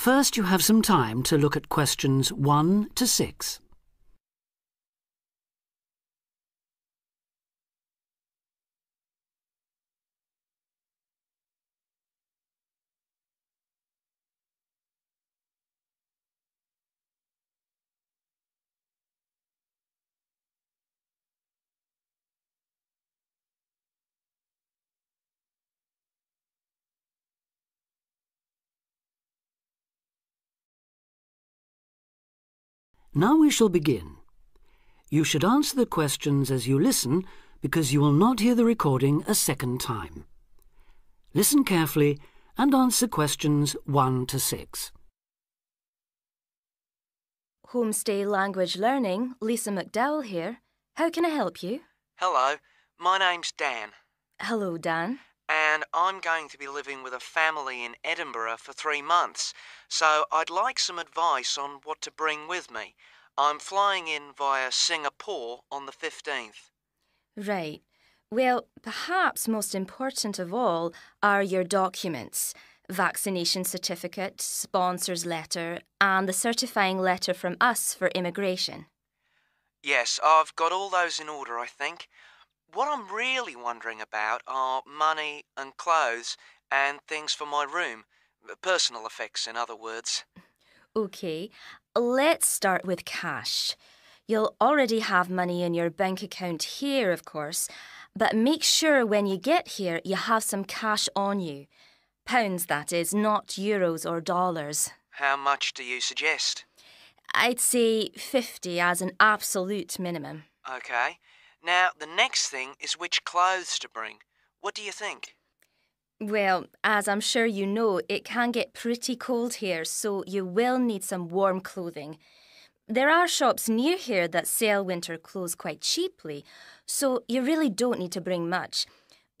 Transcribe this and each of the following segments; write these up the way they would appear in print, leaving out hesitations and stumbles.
First, you have some time to look at questions 1 to 6. Now we shall begin. You should answer the questions as you listen because you will not hear the recording a second time. Listen carefully and answer questions 1 to 6. Homestay Language Learning, Lisa McDowell here. How can I help you? Hello, my name's Dan. Hello, Dan. And I'm going to be living with a family in Edinburgh for 3 months, so I'd like some advice on what to bring with me. I'm flying in via Singapore on the 15th. Right. Well, perhaps most important of all are your documents. Vaccination certificate, sponsor's letter, and the certifying letter from us for immigration. Yes, I've got all those in order, I think. What I'm really wondering about are money and clothes and things for my room. Personal effects, in other words. OK, let's start with cash. You'll already have money in your bank account here, of course, but make sure when you get here you have some cash on you. Pounds, that is, not euros or dollars. How much do you suggest? I'd say 50 as an absolute minimum. OK. Now, the next thing is which clothes to bring. What do you think? Well, as I'm sure you know, it can get pretty cold here, so you will need some warm clothing. There are shops near here that sell winter clothes quite cheaply, so you really don't need to bring much.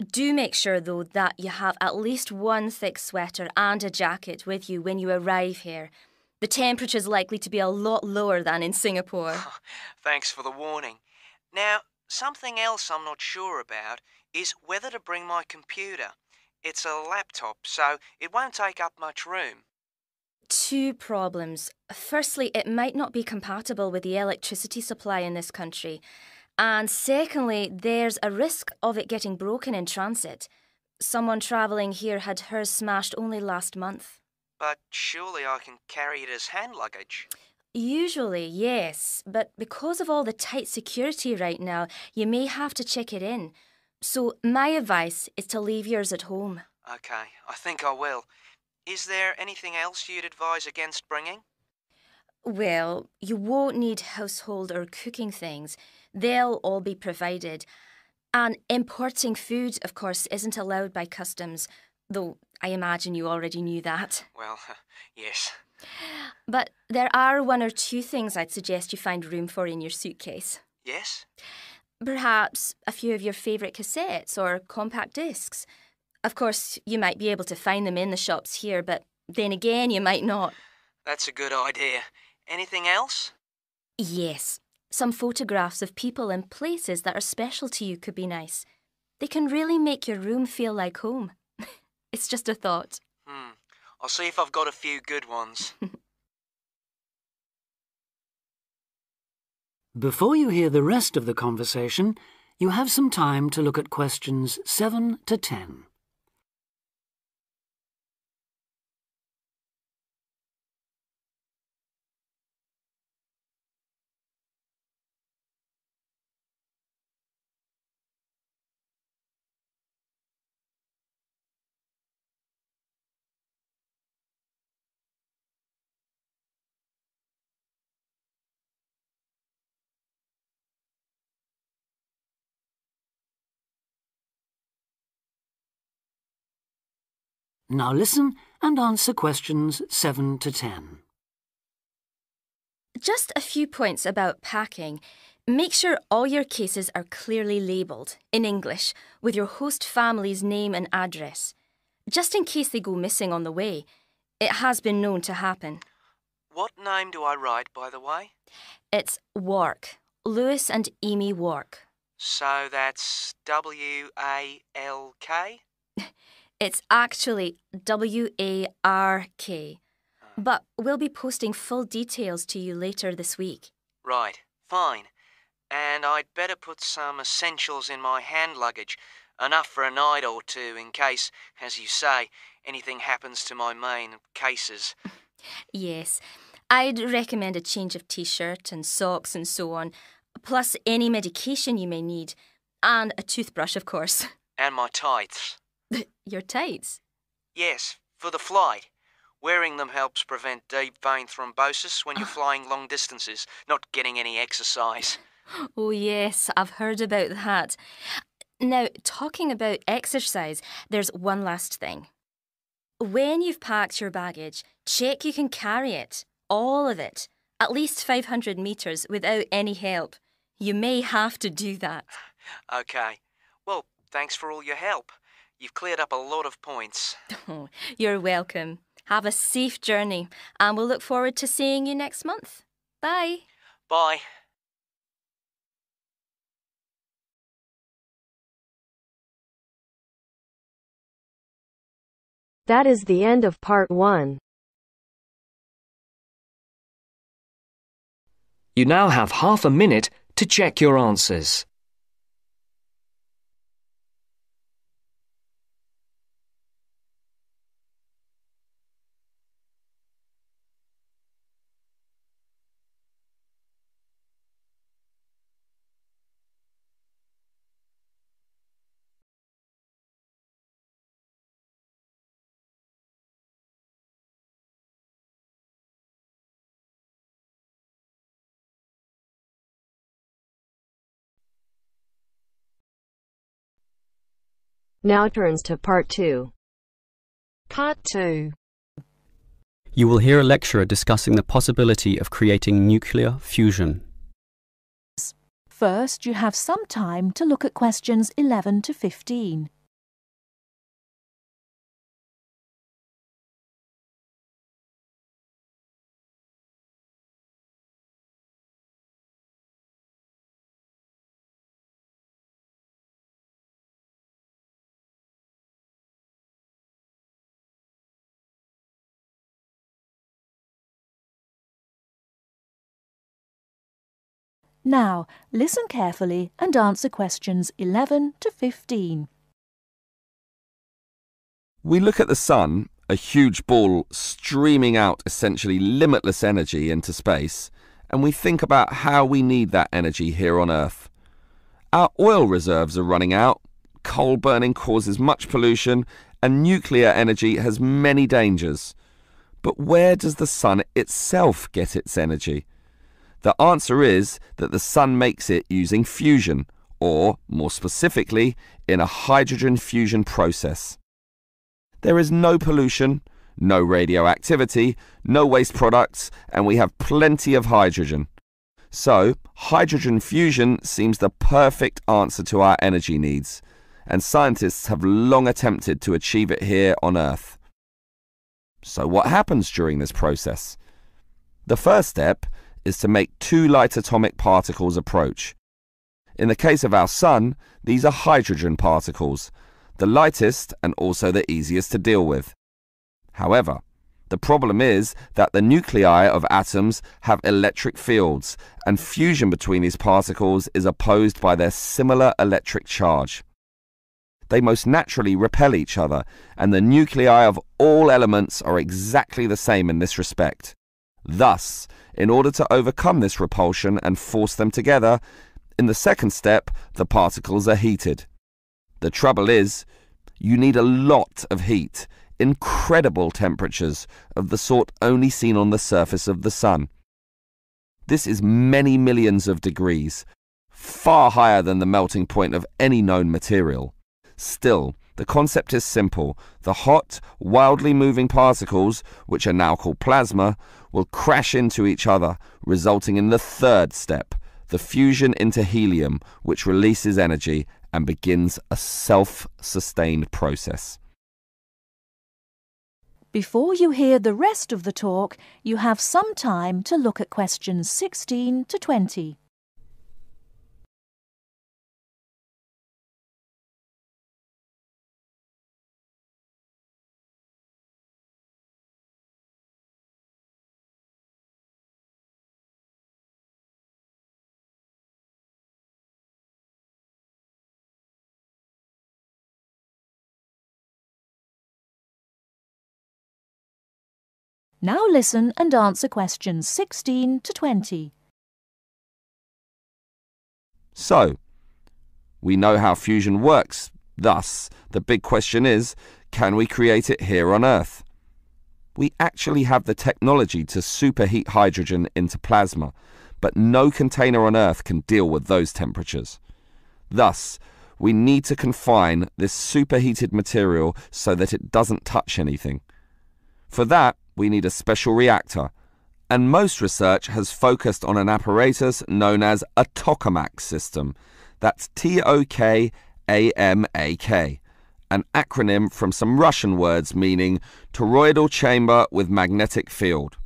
Do make sure, though, that you have at least one thick sweater and a jacket with you when you arrive here. The temperature's likely to be a lot lower than in Singapore. Thanks for the warning. Now, something else I'm not sure about is whether to bring my computer. It's a laptop, so it won't take up much room. 2 problems. Firstly, it might not be compatible with the electricity supply in this country. And secondly, there's a risk of it getting broken in transit. Someone travelling here had hers smashed only last month. But surely I can carry it as hand luggage. Usually, yes, but because of all the tight security right now, you may have to check it in. So my advice is to leave yours at home. OK, I think I will. Is there anything else you'd advise against bringing? Well, you won't need household or cooking things. They'll all be provided. And importing food, of course, isn't allowed by customs, though I imagine you already knew that. Well, yes. But there are 1 or 2 things I'd suggest you find room for in your suitcase. Yes? Perhaps a few of your favourite cassettes or compact discs. Of course, you might be able to find them in the shops here, but then again, you might not. That's a good idea. Anything else? Yes, some photographs of people and places that are special to you could be nice. They can really make your room feel like home. It's just a thought. I'll see if I've got a few good ones. Before you hear the rest of the conversation, you have some time to look at questions 7 to 10. Now listen and answer questions 7 to 10. Just a few points about packing. Make sure all your cases are clearly labelled, in English, with your host family's name and address. Just in case they go missing on the way. It has been known to happen. What name do I write, by the way? It's Wark. Lewis and Amy Wark. So that's W-A-L-K? It's actually W-A-R-K. But we'll be posting full details to you later this week. Right, fine. And I'd better put some essentials in my hand luggage, enough for a night or two in case, as you say, anything happens to my main cases. Yes, I'd recommend a change of t-shirt and socks and so on, plus any medication you may need, and a toothbrush, of course. And my tights. Your tights? Yes, for the flight. Wearing them helps prevent deep vein thrombosis when you're flying long distances, not getting any exercise. Oh yes, I've heard about that. Now, talking about exercise, there's one last thing. When you've packed your baggage, check you can carry it, all of it, at least 500 metres without any help. You may have to do that. Okay. Well, thanks for all your help. You've cleared up a lot of points. Oh, you're welcome. Have a safe journey, and we'll look forward to seeing you next month. Bye. Bye. That is the end of part 1. You now have half a minute to check your answers. Now turns to part 2. Part 2. You will hear a lecturer discussing the possibility of creating nuclear fusion. First, you have some time to look at questions 11 to 15. Now, listen carefully and answer questions 11 to 15. We look at the sun, a huge ball streaming out essentially limitless energy into space, and we think about how we need that energy here on Earth. Our oil reserves are running out, coal burning causes much pollution, and nuclear energy has many dangers. But where does the sun itself get its energy? The answer is that the sun makes it using fusion, or, more specifically, in a hydrogen fusion process. There is no pollution, no radioactivity, no waste products, and we have plenty of hydrogen. So, hydrogen fusion seems the perfect answer to our energy needs, and scientists have long attempted to achieve it here on Earth. So what happens during this process? The first step is to make two light atomic particles approach. In the case of our sun, these are hydrogen particles, the lightest and also the easiest to deal with. However, the problem is that the nuclei of atoms have electric fields, and fusion between these particles is opposed by their similar electric charge. They most naturally repel each other, and the nuclei of all elements are exactly the same in this respect. Thus, in order to overcome this repulsion and force them together, in the second step, the particles are heated. The trouble is, you need a lot of heat, incredible temperatures of the sort only seen on the surface of the sun. This is many millions of degrees, far higher than the melting point of any known material. Still, the concept is simple. The hot, wildly moving particles, which are now called plasma, will crash into each other, resulting in the third step, the fusion into helium, which releases energy and begins a self-sustained process. Before you hear the rest of the talk, you have some time to look at questions 16 to 20. Now listen and answer questions 16 to 20. So, we know how fusion works. Thus, the big question is, can we create it here on Earth? We actually have the technology to superheat hydrogen into plasma, but no container on Earth can deal with those temperatures. Thus, we need to confine this superheated material so that it doesn't touch anything. For that, we need a special reactor, and most research has focused on an apparatus known as a tokamak system. That's Tokamak, an acronym from some Russian words meaning toroidal chamber with magnetic field.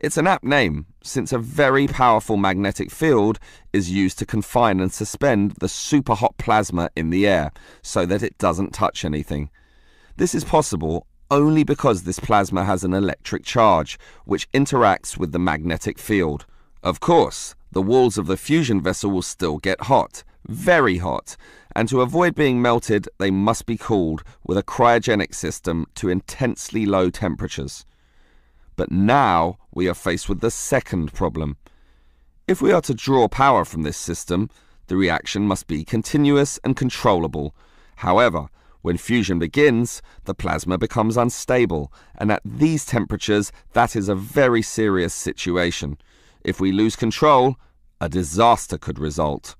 It's an apt name, since a very powerful magnetic field is used to confine and suspend the super hot plasma in the air so that it doesn't touch anything. This is possible only because this plasma has an electric charge, which interacts with the magnetic field. Of course, the walls of the fusion vessel will still get hot, very hot, and to avoid being melted, they must be cooled with a cryogenic system to intensely low temperatures. But now we are faced with the second problem. If we are to draw power from this system, the reaction must be continuous and controllable. However, when fusion begins, the plasma becomes unstable, and at these temperatures, that is a very serious situation. If we lose control, a disaster could result.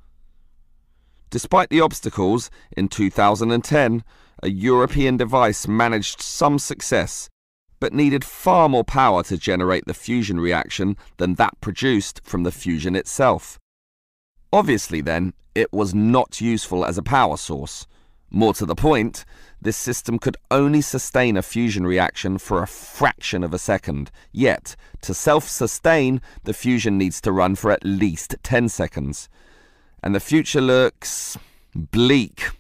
Despite the obstacles, in 2010, a European device managed some success, but needed far more power to generate the fusion reaction than that produced from the fusion itself. Obviously then, it was not useful as a power source. More to the point, this system could only sustain a fusion reaction for a fraction of a second. Yet, to self-sustain, the fusion needs to run for at least 10 seconds. And the future looks bleak.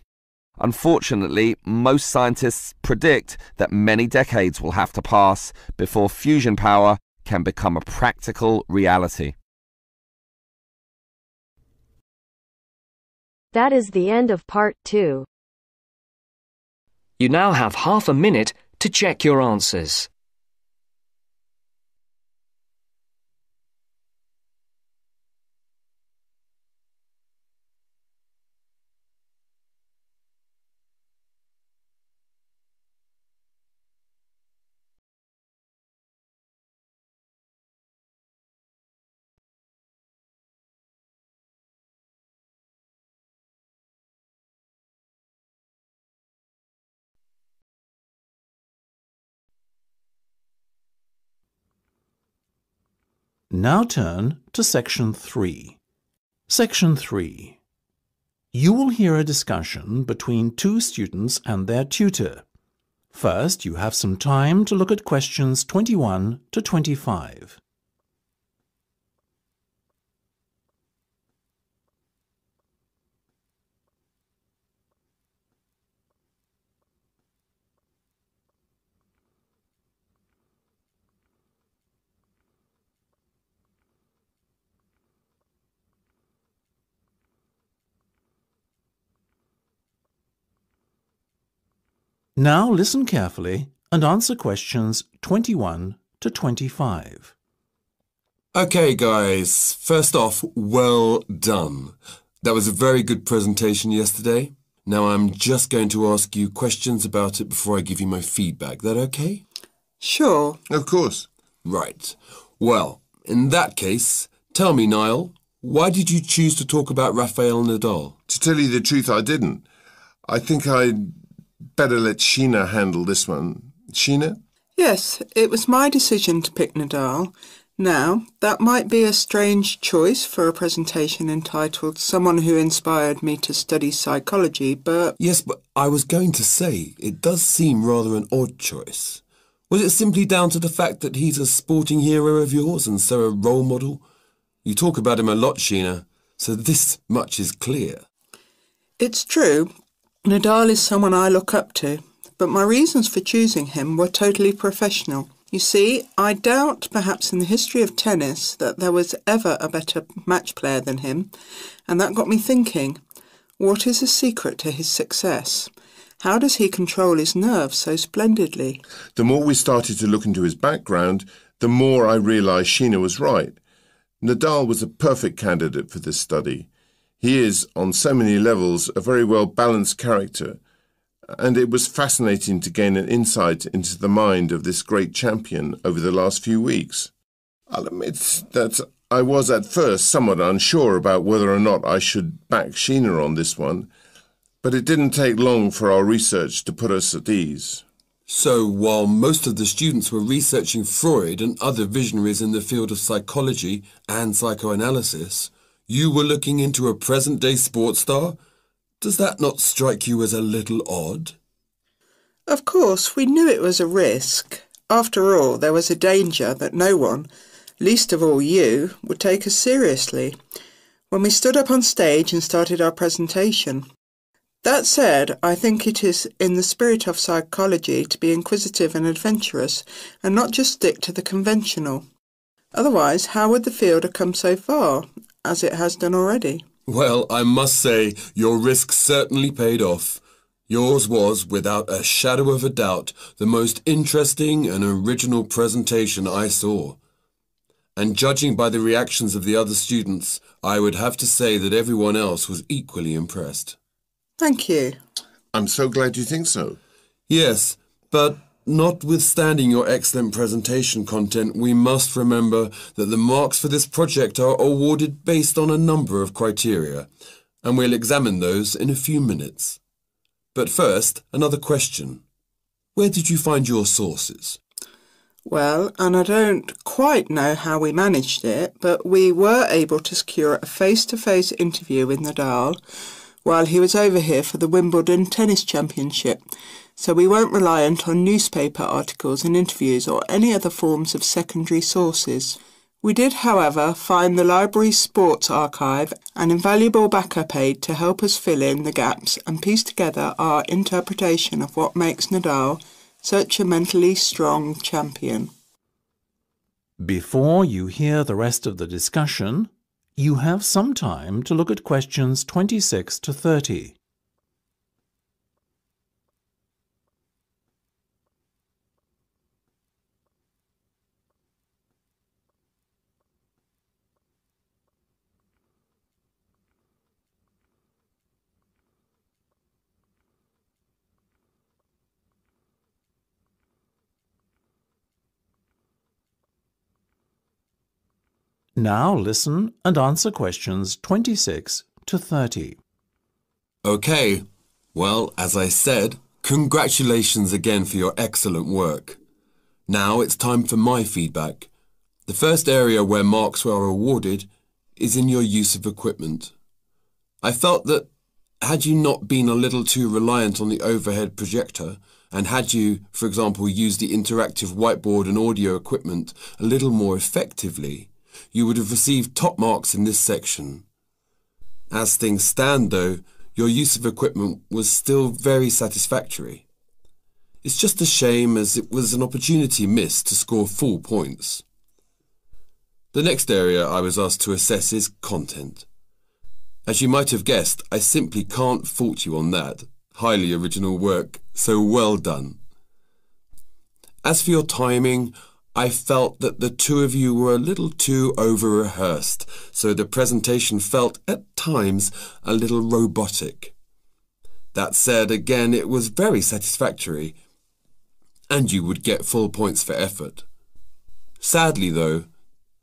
Unfortunately, most scientists predict that many decades will have to pass before fusion power can become a practical reality. That is the end of part 2. You now have half a minute to check your answers. Now turn to Section 3. Section 3. You will hear a discussion between two students and their tutor. First, you have some time to look at questions 21 to 25. Now listen carefully and answer questions 21 to 25. Okay, guys. First off, well done. That was a very good presentation yesterday. Now I'm just going to ask you questions about it before I give you my feedback. That okay? Sure. Of course. Right. Well, in that case, tell me, Niall, why did you choose to talk about Rafael Nadal? To tell you the truth, I didn't. I think I'd better let Sheena handle this one. Sheena? Yes, it was my decision to pick Nadal. Now, that might be a strange choice for a presentation entitled Someone Who Inspired Me to Study Psychology, but... Yes, but I was going to say, it does seem rather an odd choice. Was it simply down to the fact that he's a sporting hero of yours and so a role model? You talk about him a lot, Sheena, so this much is clear. It's true. Nadal is someone I look up to, but my reasons for choosing him were totally professional. You see, I doubt perhaps in the history of tennis that there was ever a better match player than him, and that got me thinking, what is the secret to his success? How does he control his nerves so splendidly? The more we started to look into his background, the more I realised Sheena was right. Nadal was a perfect candidate for this study. He is, on so many levels, a very well-balanced character, and it was fascinating to gain an insight into the mind of this great champion over the last few weeks. I'll admit that I was at first somewhat unsure about whether or not I should back Sheena on this one, but it didn't take long for our research to put us at ease. So, while most of the students were researching Freud and other visionaries in the field of psychology and psychoanalysis, you were looking into a present-day sports star? Does that not strike you as a little odd? Of course, we knew it was a risk. After all, there was a danger that no one, least of all you, would take us seriously when we stood up on stage and started our presentation. That said, I think it is in the spirit of psychology to be inquisitive and adventurous and not just stick to the conventional. Otherwise, how would the field have come so far, as it has done already? Well, I must say, your risk certainly paid off. Yours was, without a shadow of a doubt, the most interesting and original presentation I saw. And judging by the reactions of the other students, I would have to say that everyone else was equally impressed. Thank you. I'm so glad you think so. Yes, but notwithstanding your excellent presentation content, we must remember that the marks for this project are awarded based on a number of criteria, and we'll examine those in a few minutes. But first, another question. Where did you find your sources? Well, and I don't quite know how we managed it, but we were able to secure a face-to-face interview with Nadal while he was over here for the Wimbledon Tennis Championship, so we weren't reliant on newspaper articles and interviews or any other forms of secondary sources. We did, however, find the library's sports archive, an invaluable backup aid to help us fill in the gaps and piece together our interpretation of what makes Nadal such a mentally strong champion. Before you hear the rest of the discussion, you have some time to look at questions 26 to 30. Now listen and answer questions 26 to 30. Okay, well, as I said, congratulations again for your excellent work. Now it's time for my feedback. The first area where marks were awarded is in your use of equipment. I felt that had you not been a little too reliant on the overhead projector, and had you, for example, used the interactive whiteboard and audio equipment a little more effectively, you would have received top marks in this section. As things stand, though, your use of equipment was still very satisfactory. It's just a shame as it was an opportunity missed to score full points. The next area I was asked to assess is content. As you might have guessed, I simply can't fault you on that. Highly original work, so well done. As for your timing, I felt that the two of you were a little too over-rehearsed, so the presentation felt, at times, a little robotic. That said, again, it was very satisfactory, and you would get full points for effort. Sadly, though,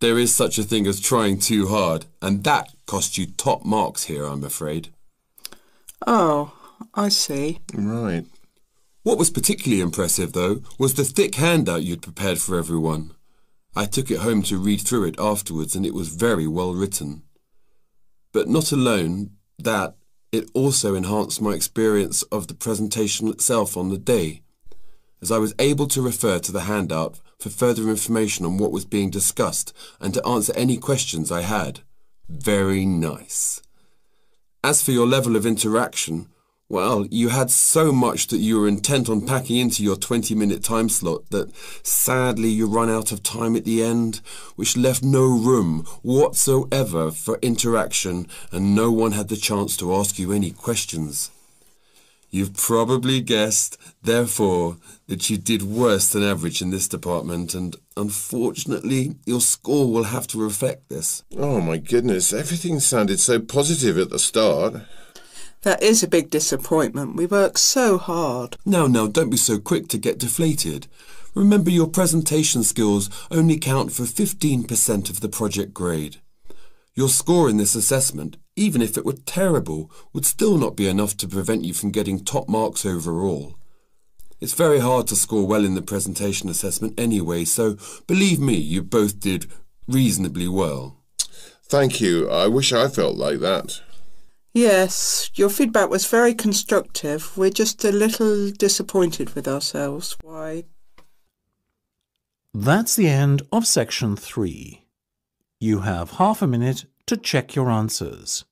there is such a thing as trying too hard, and that cost you top marks here, I'm afraid. Oh, I see. Right. What was particularly impressive, though, was the thick handout you'd prepared for everyone. I took it home to read through it afterwards, and it was very well written. But not alone that, it also enhanced my experience of the presentation itself on the day, as I was able to refer to the handout for further information on what was being discussed and to answer any questions I had. Very nice. As for your level of interaction, well, you had so much that you were intent on packing into your 20-minute time slot that sadly you run out of time at the end, which left no room whatsoever for interaction and no one had the chance to ask you any questions. You've probably guessed, therefore, that you did worse than average in this department, and unfortunately, your score will have to reflect this. Oh my goodness, everything sounded so positive at the start. That is a big disappointment. We worked so hard. Now, don't be so quick to get deflated. Remember, your presentation skills only count for 15% of the project grade. Your score in this assessment, even if it were terrible, would still not be enough to prevent you from getting top marks overall. It's very hard to score well in the presentation assessment anyway, so believe me, you both did reasonably well. Thank you. I wish I felt like that. Yes, your feedback was very constructive. We're just a little disappointed with ourselves. Why? That's the end of section 3. You have half a minute to check your answers.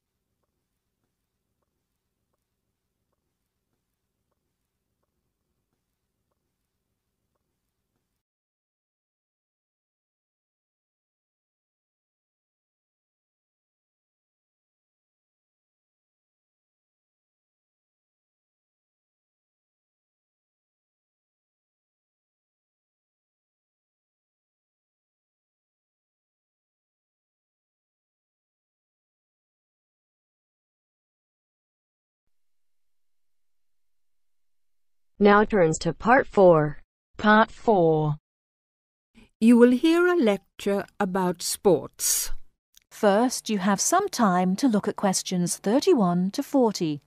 Now turns to Part 4. Part 4. You will hear a lecture about sports. First, you have some time to look at questions 31 to 40.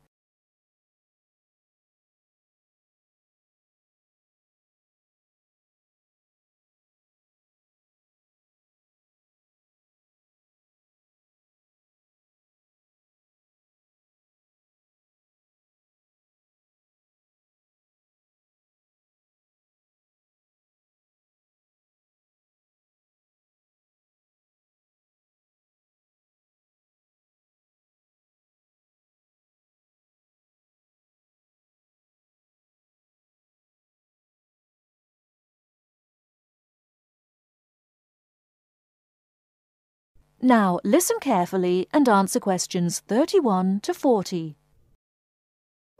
Now listen carefully and answer questions 31 to 40.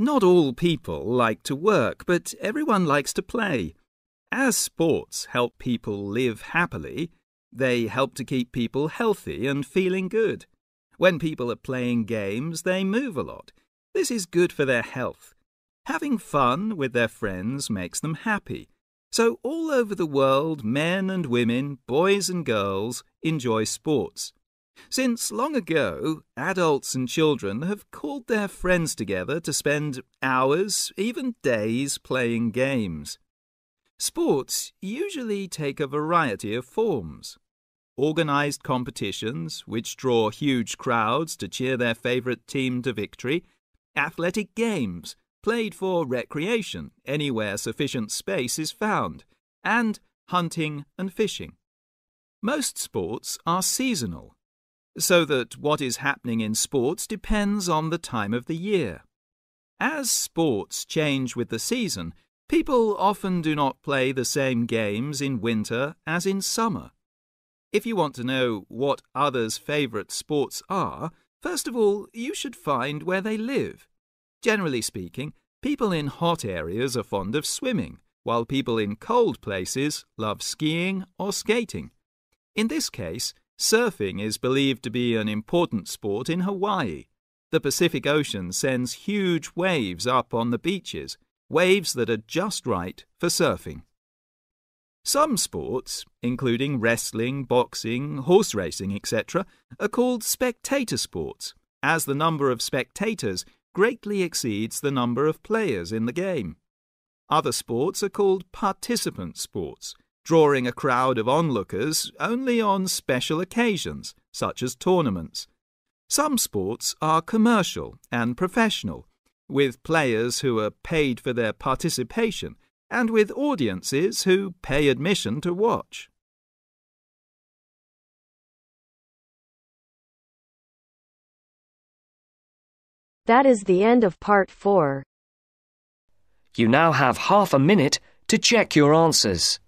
Not all people like to work, but everyone likes to play. As sports help people live happily, they help to keep people healthy and feeling good. When people are playing games, they move a lot. This is good for their health. Having fun with their friends makes them happy. So all over the world, men and women, boys and girls enjoy sports. Since long ago, adults and children have called their friends together to spend hours, even days, playing games. Sports usually take a variety of forms. Organised competitions, which draw huge crowds to cheer their favourite team to victory, athletic games, played for recreation anywhere sufficient space is found, and hunting and fishing. Most sports are seasonal, so that what is happening in sports depends on the time of the year. As sports change with the season, people often do not play the same games in winter as in summer. If you want to know what others' favourite sports are, first of all, you should find where they live. Generally speaking, people in hot areas are fond of swimming, while people in cold places love skiing or skating. In this case, surfing is believed to be an important sport in Hawaii. The Pacific Ocean sends huge waves up on the beaches, waves that are just right for surfing. Some sports, including wrestling, boxing, horse racing, etc., are called spectator sports, as the number of spectators greatly exceeds the number of players in the game. Other sports are called participant sports, drawing a crowd of onlookers only on special occasions, such as tournaments. Some sports are commercial and professional, with players who are paid for their participation and with audiences who pay admission to watch. That is the end of Part 4. You now have half a minute to check your answers.